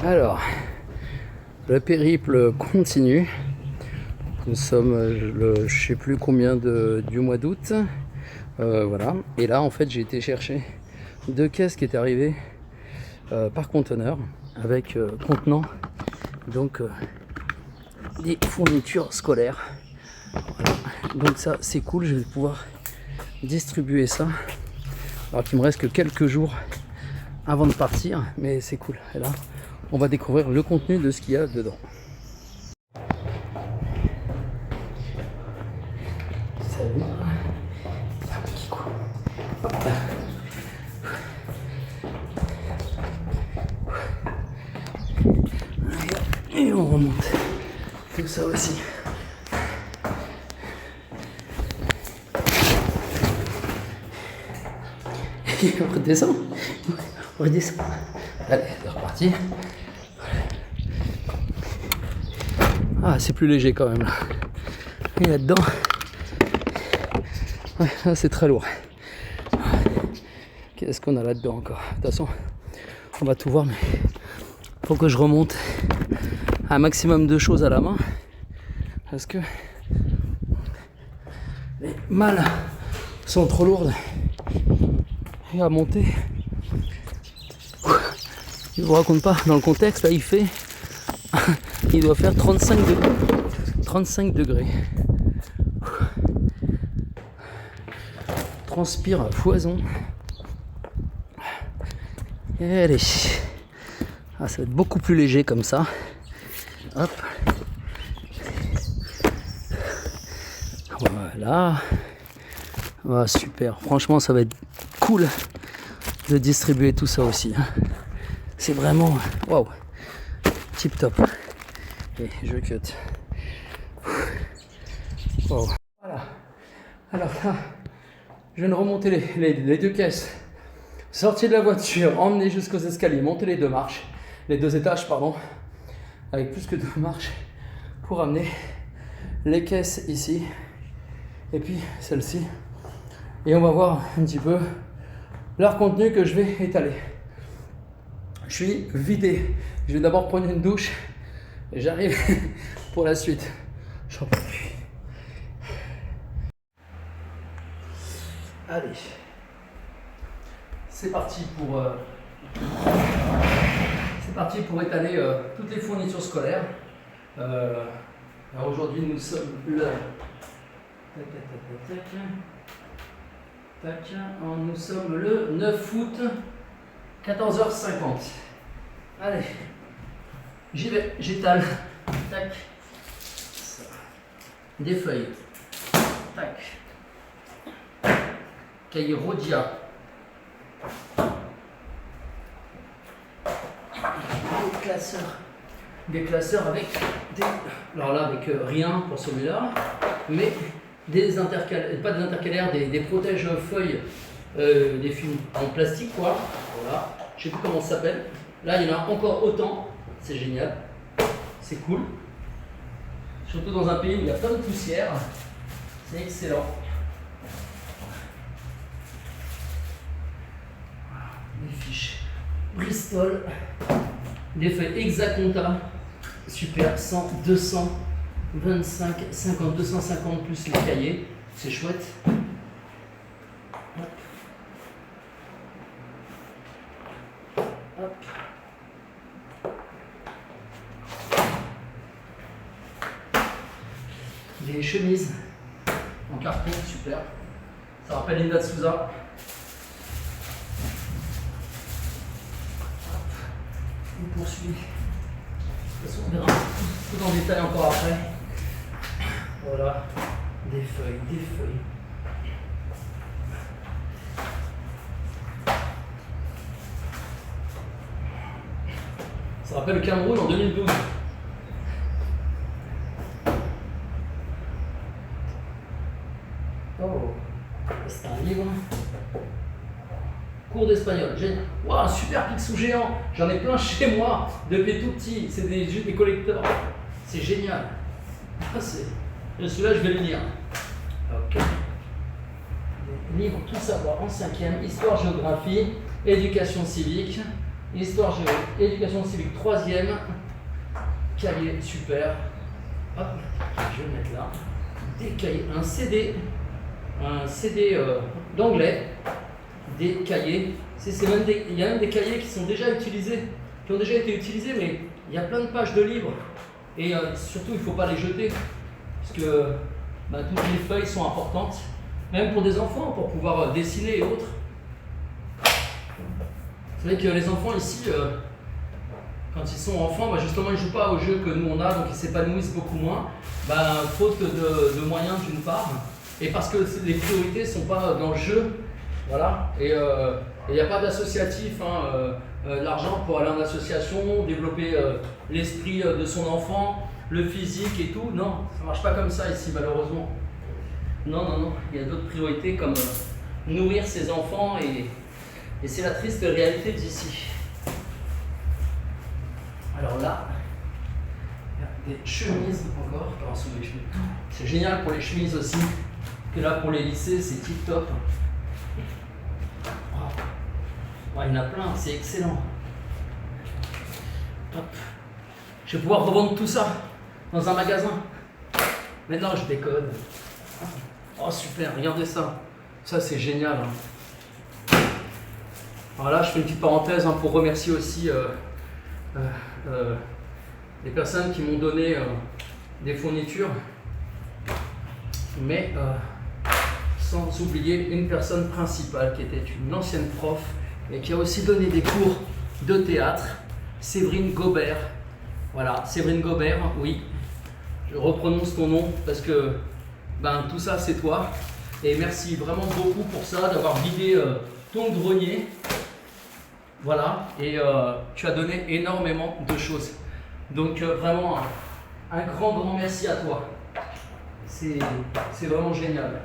Alors, le périple continue. Nous sommes je sais plus combien du mois d'août. Voilà. Et là, en fait, j'ai été chercher 2 caisses qui étaient arrivées par conteneur avec contenant donc des fournitures scolaires. Voilà. Donc ça, c'est cool. Je vais pouvoir distribuer ça. Alors qu'il me reste que quelques jours avant de partir, mais c'est cool. Et là, on va découvrir le contenu de ce qu'il y a dedans. Salut. Un petit coup. Hop là. Et on remonte tout ça aussi. Et on redescend. On redescend. Allez, c'est reparti. Ah, c'est plus léger quand même là. Et là-dedans, ouais, là, c'est très lourd. Qu'est-ce qu'on a là-dedans encore? De toute façon, on va tout voir, mais faut que je remonte un maximum de choses à la main parce que les malles sont trop lourdes et à monter. Je vous raconte pas, dans le contexte là il doit faire 35 degrés. 35 degrés. Transpire à foison. Et allez. Ah, ça va être beaucoup plus léger comme ça. Hop. Voilà. Ah, super. Franchement, ça va être cool de distribuer tout ça aussi. C'est vraiment waouh. Tip top. Et je cut. Wow. Voilà. Alors là, je viens de remonter les 2 caisses. Sortir de la voiture, emmener jusqu'aux escaliers, monter les 2 marches, les 2 étages, pardon, avec plus que 2 marches pour amener les caisses ici et puis celle-ci. Et on va voir un petit peu leur contenu que je vais étaler. Je suis vidé. Je vais d'abord prendre une douche et j'arrive pour la suite. J'en peux plus. Allez. C'est parti pour étaler toutes les fournitures scolaires. Alors aujourd'hui nous sommes le nous sommes le 9 août 14h50. Allez, j'y vais, j'étale. Tac. Ça. Des feuilles. Tac. Cahier Rhodia. Des classeurs avec des... Alors là, avec rien pour celui-là, mais des intercalaires, pas des intercalaires, des protège-feuilles, des films en plastique, quoi. Voilà, je sais plus comment ça s'appelle. Là, il y en a encore autant, c'est génial, c'est cool. Surtout dans un pays où il y a plein de poussière, c'est excellent. Des fiches Bristol, des feuilles Hexaconta, super, 100, 200, 25, 50, 250 plus les cahiers, c'est chouette. Hop. Hop. Des chemises en carton, super. Ça rappelle Linda de Souza. On poursuit. De toute façon, on verra tout en détail encore après. Voilà, des feuilles, des feuilles. Ça rappelle le Cameroun en 2012. Oh, c'est un livre. Cours d'espagnol, génial. Waouh, super Picsou géant. J'en ai plein chez moi depuis tout petit. C'est des collecteurs. C'est génial. Ah, celui-là, je vais le lire. Ok. Livre Tout savoir en 5e, histoire, géographie, éducation civique. Histoire géo, éducation civique, troisième. Cahier, super. Hop, je vais le mettre là. Des cahiers, un CD d'anglais, des cahiers. Il y a même des cahiers qui sont déjà utilisés, qui ont déjà été utilisés, mais il y a plein de pages de livres. Et surtout, il ne faut pas les jeter, parce que toutes les feuilles sont importantes, même pour des enfants, pour pouvoir dessiner et autres. Vous savez que les enfants ici, quand ils sont enfants, justement, ils ne jouent pas aux jeux que nous on a, donc ils s'épanouissent beaucoup moins, faute de moyens d'une part, et parce que les priorités ne sont pas dans le jeu, voilà, et il n'y a pas d'associatif, l'argent pour aller en association, développer l'esprit de son enfant, le physique et tout, non, ça ne marche pas comme ça ici malheureusement. Non, il y a d'autres priorités comme nourrir ses enfants et c'est la triste réalité d'ici. Alors là, il y a des chemises encore. C'est génial pour les chemises aussi. Que là pour les lycées, c'est tip top. Ouais, il y en a plein, c'est excellent. Hop. Je vais pouvoir revendre tout ça dans un magasin. Maintenant, je décode. Oh super, regardez ça. Ça, c'est génial. Alors là, je fais une petite parenthèse pour remercier aussi les personnes qui m'ont donné des fournitures, mais sans oublier une personne principale qui était une ancienne prof et qui a aussi donné des cours de théâtre, Séverine Gobert. Voilà, Séverine Gobert, oui, je reprononce ton nom parce que tout ça c'est toi et merci vraiment beaucoup pour ça, d'avoir vidé ton grenier. Voilà, et tu as donné énormément de choses. Donc vraiment un grand merci à toi. C'est vraiment génial.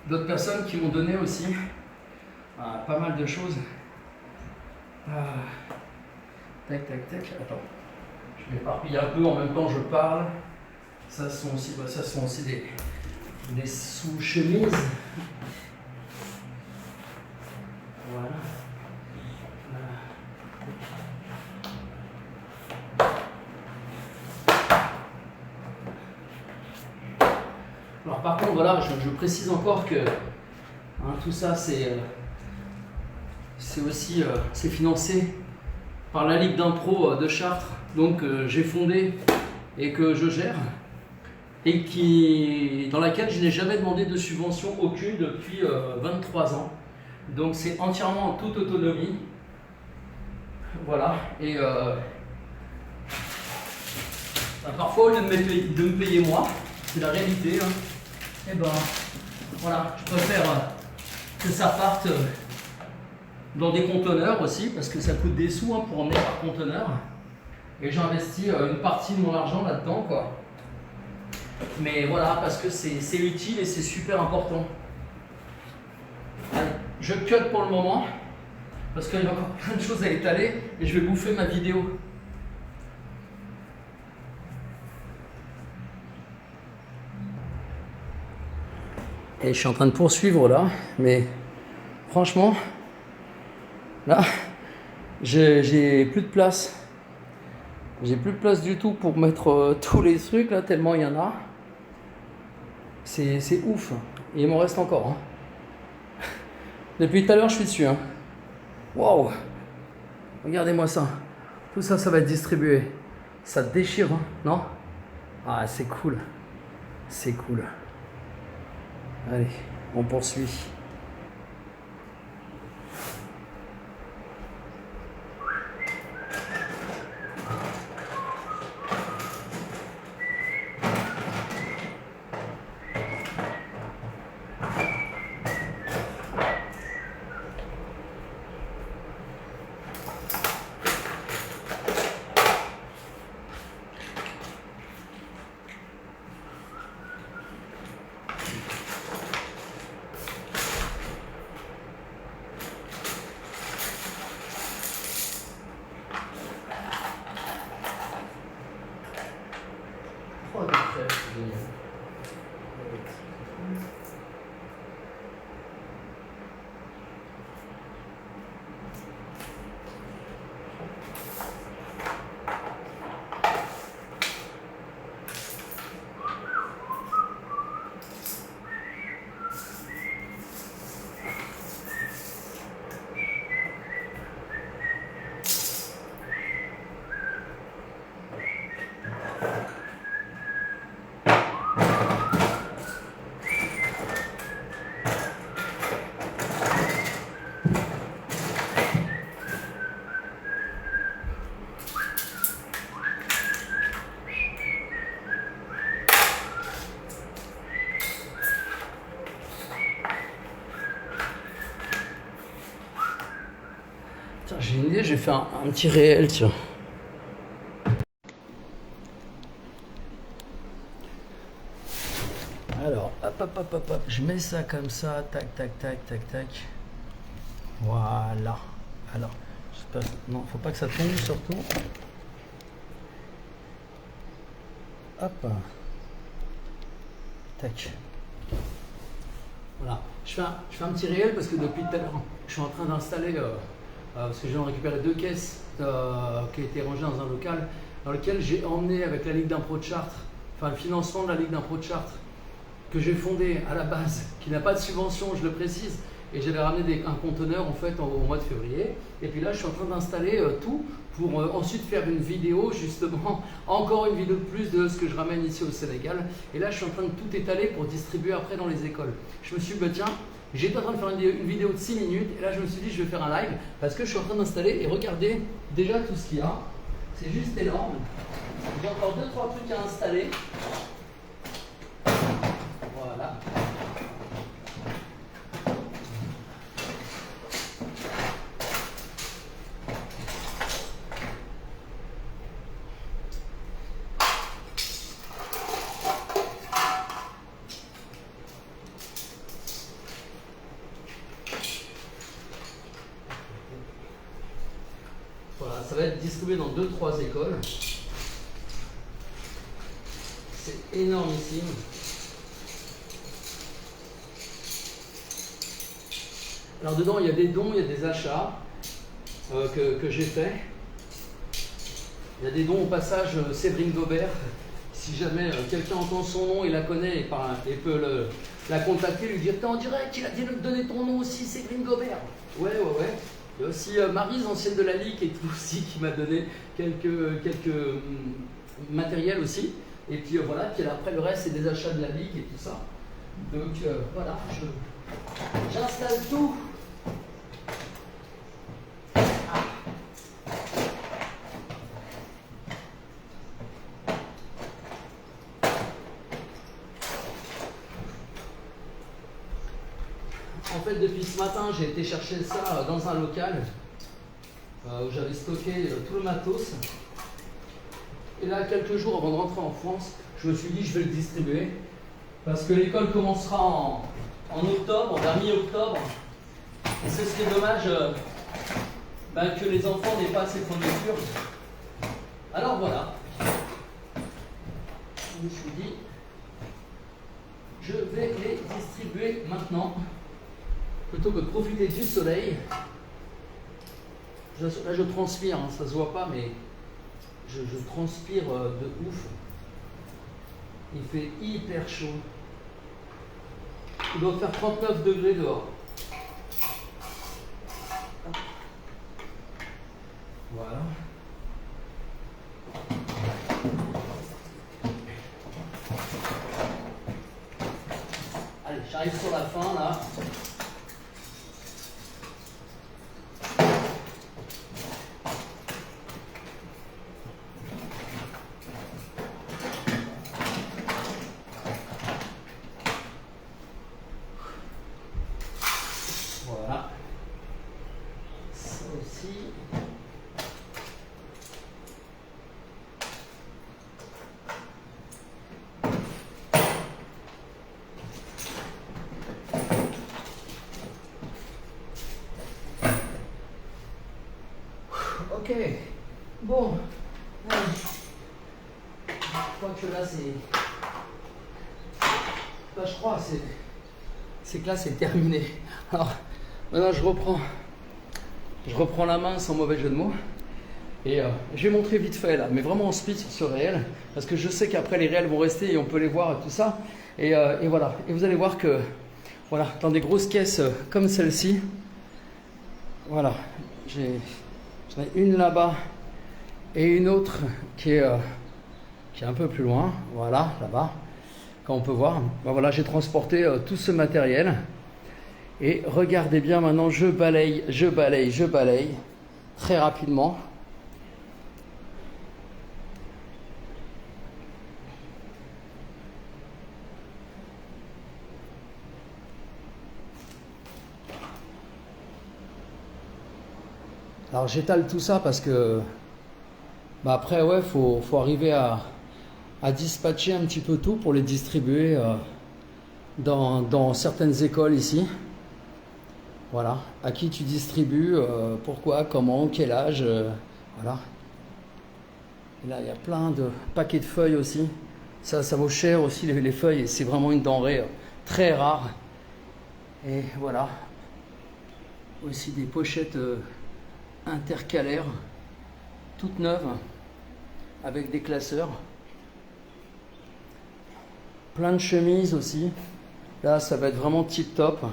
D'autres personnes qui m'ont donné aussi pas mal de choses. Tac, attends. Je m'éparpille un peu en même temps je parle. Ça sont aussi des sous-chemises. Voilà. Alors par contre, voilà, je précise encore que tout ça c'est aussi c'est financé par la Ligue d'impro de Chartres, donc j'ai fondé et que je gère et dans laquelle je n'ai jamais demandé de subvention aucune depuis 23 ans. Donc c'est entièrement en toute autonomie. Voilà, et parfois au lieu de me payer moi, c'est la réalité, et voilà, je préfère que ça parte dans des conteneurs aussi, parce que ça coûte des sous pour emmener par conteneur, et j'investis une partie de mon argent là-dedans, quoi. Mais voilà, parce que c'est utile et c'est super important. Allez, je cut pour le moment, parce qu'il y a encore plein de choses à étaler, et je vais bouffer ma vidéo. Et je suis en train de poursuivre là, mais franchement, là, j'ai plus de place. J'ai plus de place du tout pour mettre tous les trucs là, tellement il y en a. C'est ouf. Et il m'en reste encore. Depuis tout à l'heure, je suis dessus. Waouh! Regardez-moi ça. Tout ça, ça va être distribué. Ça déchire, non? Ah, c'est cool. C'est cool. Allez, on poursuit. Tiens, j'ai une idée, j'ai fait un petit réel, tiens. Alors, hop, hop, hop, hop, hop, je mets ça comme ça, tac, tac, tac, tac, tac. Voilà. Alors, j'espère, non, faut pas que ça tombe surtout. Hop. Tac. Voilà. Je fais un petit réel parce que depuis tout à l'heure, je suis en train d'installer, parce que je viens de récupérer 2 caisses qui étaient rangées dans un local, dans lequel j'ai emmené avec la Ligue d'Impro de Chartres, enfin le financement de la Ligue d'Impro de Chartres, que j'ai fondé à la base, qui n'a pas de subvention, je le précise, et j'avais ramené un conteneur en fait au mois de février. Et puis là, je suis en train d'installer tout pour ensuite faire une vidéo, justement, encore une vidéo de plus de ce que je ramène ici au Sénégal. Et là, je suis en train de tout étaler pour distribuer après dans les écoles. Je me suis dit, bah, tiens, j'étais en train de faire une vidéo de 6 minutes, et là, je me suis dit, je vais faire un live, parce que je suis en train d'installer, et regardez déjà tout ce qu'il y a. C'est juste énorme. J'ai encore 2-3 trucs à installer. Voilà. Voilà, ça va être distribué dans 2-3 écoles. C'est énormissime. Alors dedans, il y a des dons, il y a des achats que j'ai fait. Il y a des dons au passage, Séverine Gobert. Si jamais quelqu'un entend son nom et la connaît et peut la contacter, lui dire « T'es en direct, il a dit de donner ton nom aussi, Séverine Gobert ». Ouais. Il y a aussi Maryse, ancienne de la Ligue, et tout aussi, qui m'a donné quelques matériels aussi. Et puis voilà, puis après le reste, c'est des achats de la Ligue et tout ça. Donc voilà, j'installe tout. En fait, depuis ce matin, j'ai été chercher ça dans un local où j'avais stocké tout le matos. Et là, quelques jours avant de rentrer en France, je me suis dit je vais le distribuer parce que l'école commencera en octobre, vers mi-octobre. Et c'est ce qui est dommage que les enfants n'aient pas ces fournitures. Alors voilà, je me suis dit je vais les distribuer maintenant plutôt que de profiter du soleil. Là, je transpire, hein, ça se voit pas, mais je transpire de ouf. Il fait hyper chaud. Il doit faire 39 degrés dehors. Voilà. Allez, j'arrive sur la fin là. Voilà. Ça aussi. Ok. Bon. Allez. Je crois que là c'est. Là je crois c'est que là c'est terminé. Alors maintenant je reprends la main sans mauvais jeu de mots. Et je vais montrer vite fait là, mais vraiment en speed sur ce réel, parce que je sais qu'après les réels vont rester et on peut les voir et tout ça. Et voilà. Et vous allez voir que voilà, dans des grosses caisses comme celle-ci, voilà, j'en ai une là-bas et une autre qui est un peu plus loin, voilà, là-bas, quand on peut voir. Ben voilà, j'ai transporté tout ce matériel. Et regardez bien maintenant, je balaye très rapidement. Alors j'étale tout ça parce que bah après ouais, faut arriver à dispatcher un petit peu tout pour les distribuer dans certaines écoles ici. Voilà, à qui tu distribues, pourquoi, comment, quel âge, voilà. Et là, il y a plein de paquets de feuilles aussi. Ça vaut cher aussi les feuilles, et c'est vraiment une denrée très rare. Et voilà, aussi des pochettes intercalaires, toutes neuves, avec des classeurs. Plein de chemises aussi. Là, ça va être vraiment tip top.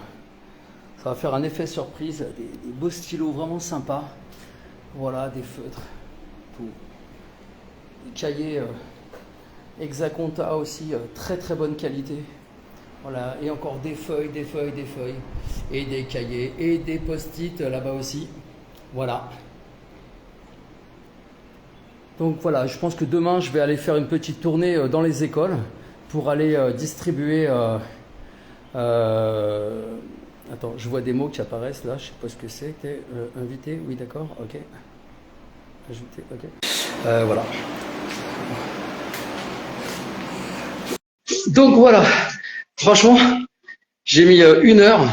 Ça va faire un effet surprise. Des beaux stylos vraiment sympas. Voilà, des feutres. Tout. Des cahiers Hexaconta aussi, très très bonne qualité. Voilà, et encore des feuilles, des feuilles, des feuilles. Et des cahiers et des post-it là-bas aussi. Voilà. Donc voilà, je pense que demain, je vais aller faire une petite tournée dans les écoles pour aller distribuer. Attends, je vois des mots qui apparaissent là, je sais pas ce que c'est. T'es invité, oui d'accord, ok. Ajouter, ok. Voilà. Donc voilà, franchement, j'ai mis 1 heure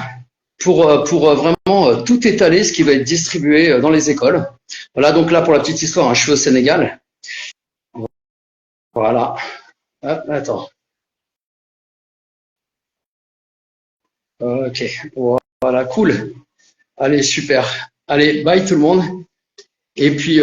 pour vraiment tout étaler, ce qui va être distribué dans les écoles. Voilà, donc là pour la petite histoire, hein, je suis au Sénégal. Voilà. Hop, attends. Ok. Voilà, cool. Allez, super. Allez, bye tout le monde. Et puis,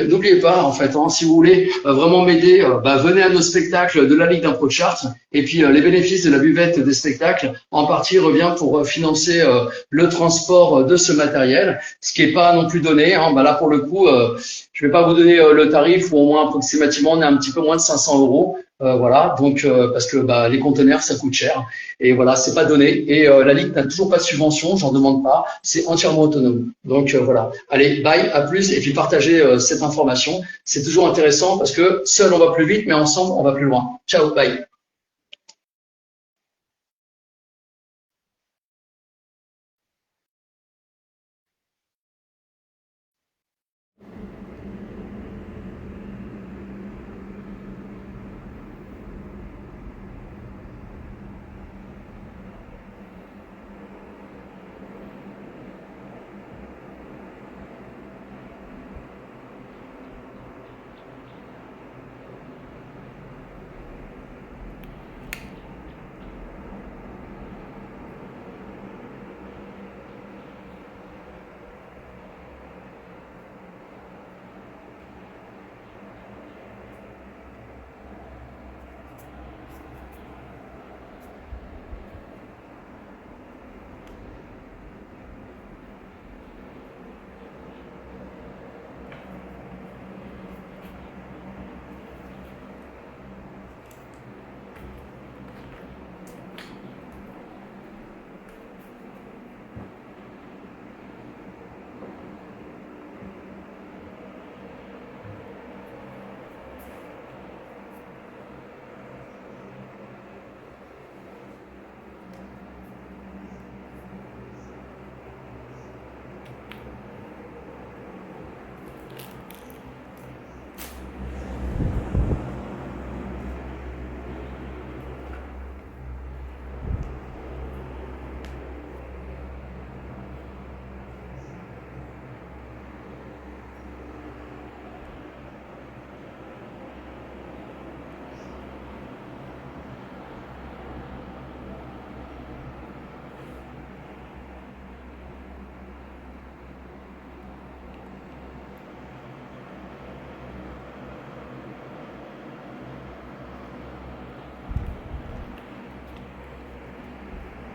n'oubliez pas, en fait, hein, si vous voulez vraiment m'aider, venez à nos spectacles de la Ligue d'Impro Chart. Et puis, les bénéfices de la buvette des spectacles, en partie, revient pour financer le transport de ce matériel, ce qui n'est pas non plus donné. Hein. Là, pour le coup, je ne vais pas vous donner le tarif, ou au moins approximativement, on est un petit peu moins de 500 euros. Voilà, donc parce que les conteneurs, ça coûte cher. Et voilà, c'est pas donné. Et la Ligue n'a toujours pas de subvention, j'en demande pas. C'est entièrement autonome. Donc voilà. Allez, bye, à plus. Et puis partagez cette information. C'est toujours intéressant parce que seul on va plus vite, mais ensemble on va plus loin. Ciao, bye.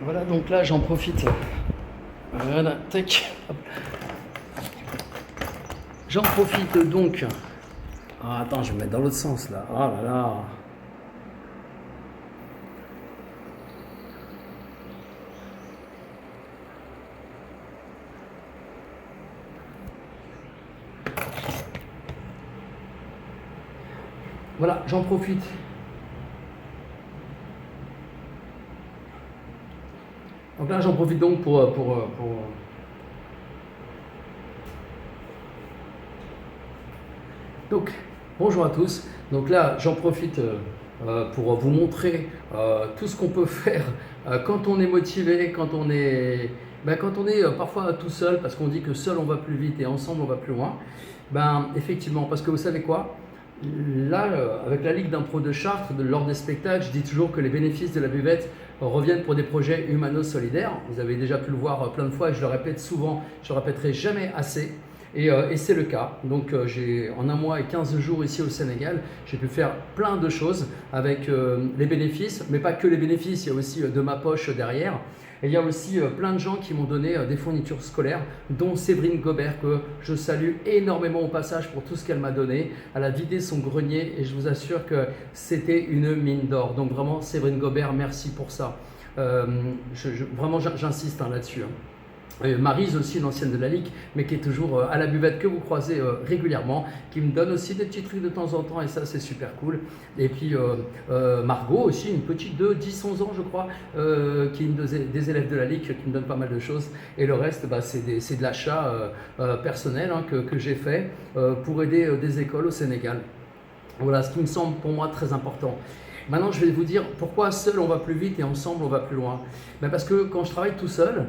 Voilà, donc là j'en profite. Voilà, tac. J'en profite donc. Ah, attends, je vais me mettre dans l'autre sens là. Oh là là. Voilà, j'en profite. Donc là, j'en profite donc pour Donc, bonjour à tous. Donc là, j'en profite pour vous montrer tout ce qu'on peut faire quand on est motivé, quand on est parfois tout seul, parce qu'on dit que seul on va plus vite et ensemble on va plus loin. Ben, effectivement, parce que vous savez quoi? Là, avec la Ligue d'impro de Chartres, lors des spectacles, je dis toujours que les bénéfices de la buvette reviennent pour des projets humano-solidaires. Vous avez déjà pu le voir plein de fois et je le répète souvent, je le répéterai jamais assez. Et c'est le cas. Donc en 1 mois et 15 jours ici au Sénégal, j'ai pu faire plein de choses avec les bénéfices, mais pas que les bénéfices, il y a aussi de ma poche derrière. Et il y a aussi plein de gens qui m'ont donné des fournitures scolaires, dont Séverine Gobert, que je salue énormément au passage pour tout ce qu'elle m'a donné. Elle a vidé son grenier et je vous assure que c'était une mine d'or. Donc vraiment, Séverine Gobert, merci pour ça. Vraiment, j'insiste là-dessus. Maryse aussi, une ancienne de la Ligue, mais qui est toujours à la buvette, que vous croisez régulièrement, qui me donne aussi des petits trucs de temps en temps, et ça c'est super cool. Et puis Margot aussi, une petite de 10-11 ans je crois, qui est une des élèves de la Ligue, qui me donne pas mal de choses. Et le reste, c'est de l'achat personnel que j'ai fait pour aider des écoles au Sénégal. Voilà ce qui me semble pour moi très important. Maintenant, je vais vous dire pourquoi seul on va plus vite et ensemble on va plus loin. Parce que quand je travaille tout seul,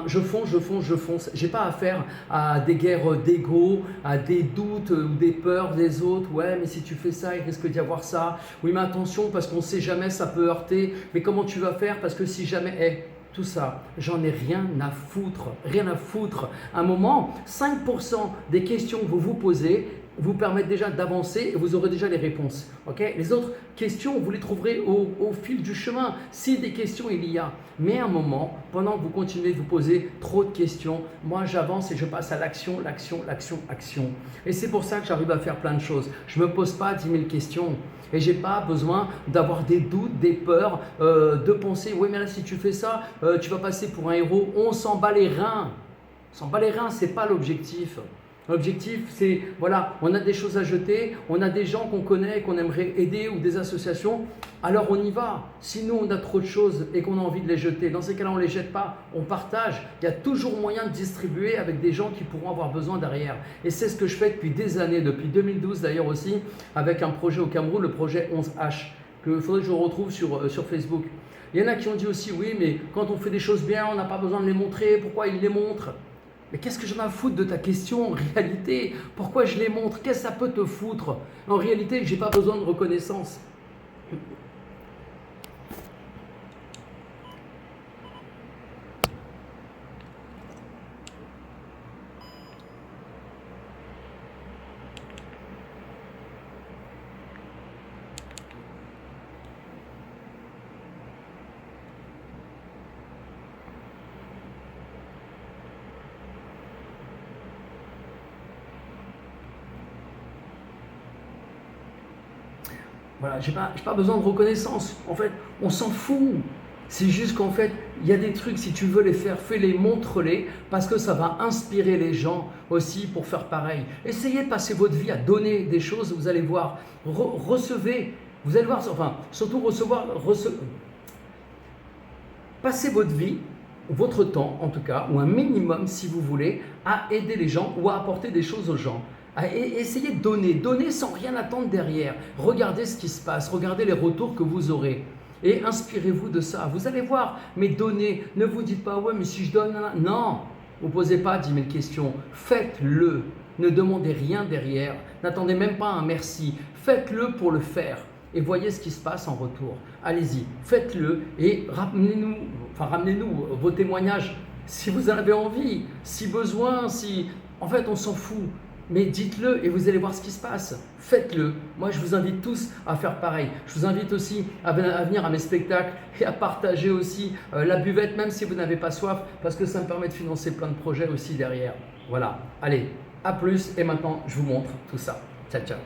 je fonce. J'ai pas affaire à des guerres d'ego, à des doutes ou des peurs des autres. Ouais, mais si tu fais ça, il risque d'y avoir ça. Oui, mais attention, parce qu'on ne sait jamais, ça peut heurter. Mais comment tu vas faire? Parce que si jamais... tout ça, j'en ai rien à foutre, rien à foutre. À un moment, 5% des questions que vous vous posez vous permettent déjà d'avancer et vous aurez déjà les réponses. Okay? Les autres questions, vous les trouverez au fil du chemin, si des questions il y a. Mais à un moment, pendant que vous continuez de vous poser trop de questions, moi j'avance et je passe à l'action. Et c'est pour ça que j'arrive à faire plein de choses. Je ne me pose pas 10 000 questions. Et je n'ai pas besoin d'avoir des doutes, des peurs, de penser, oui mais là si tu fais ça, tu vas passer pour un héros. On s'en bat les reins. Ce n'est pas l'objectif. L'objectif, c'est, voilà, on a des choses à jeter, on a des gens qu'on connaît, qu'on aimerait aider ou des associations, alors on y va. Si nous, on a trop de choses et qu'on a envie de les jeter, dans ces cas-là, on ne les jette pas, on partage. Il y a toujours moyen de distribuer avec des gens qui pourront avoir besoin derrière. Et c'est ce que je fais depuis des années, depuis 2012 d'ailleurs aussi, avec un projet au Cameroun, le projet 11H, qu'il faudrait que je retrouve sur Facebook. Il y en a qui ont dit aussi, oui, mais quand on fait des choses bien, on n'a pas besoin de les montrer, pourquoi ils les montrent ? Mais qu'est-ce que j'en ai à foutre de ta question en réalité? Pourquoi je les montre? Qu'est-ce que ça peut te foutre? En réalité, je n'ai pas besoin de reconnaissance. Voilà, j'ai pas besoin de reconnaissance. En fait, on s'en fout. C'est juste qu'en fait, il y a des trucs, si tu veux les faire, fais-les, montre-les, parce que ça va inspirer les gens aussi pour faire pareil. Essayez de passer votre vie à donner des choses, vous allez voir. Recevez, vous allez voir, enfin, surtout passez votre vie, votre temps en tout cas, ou un minimum si vous voulez, à aider les gens ou à apporter des choses aux gens. Essayez de donner sans rien attendre derrière. Regardez ce qui se passe, regardez les retours que vous aurez et inspirez-vous de ça. Vous allez voir, mais donnez, ne vous dites pas, ouais, mais si je donne, non, vous ne posez pas 10 000 questions, faites-le, ne demandez rien derrière, n'attendez même pas un merci, faites-le pour le faire et voyez ce qui se passe en retour. Allez-y, faites-le et ramenez-nous vos témoignages si vous en avez envie, si besoin, en fait on s'en fout. Mais dites-le et vous allez voir ce qui se passe. Faites-le. Moi, je vous invite tous à faire pareil. Je vous invite aussi à venir à mes spectacles et à partager aussi la buvette, même si vous n'avez pas soif, parce que ça me permet de financer plein de projets aussi derrière. Voilà. Allez, à plus. Et maintenant, je vous montre tout ça. Ciao, ciao.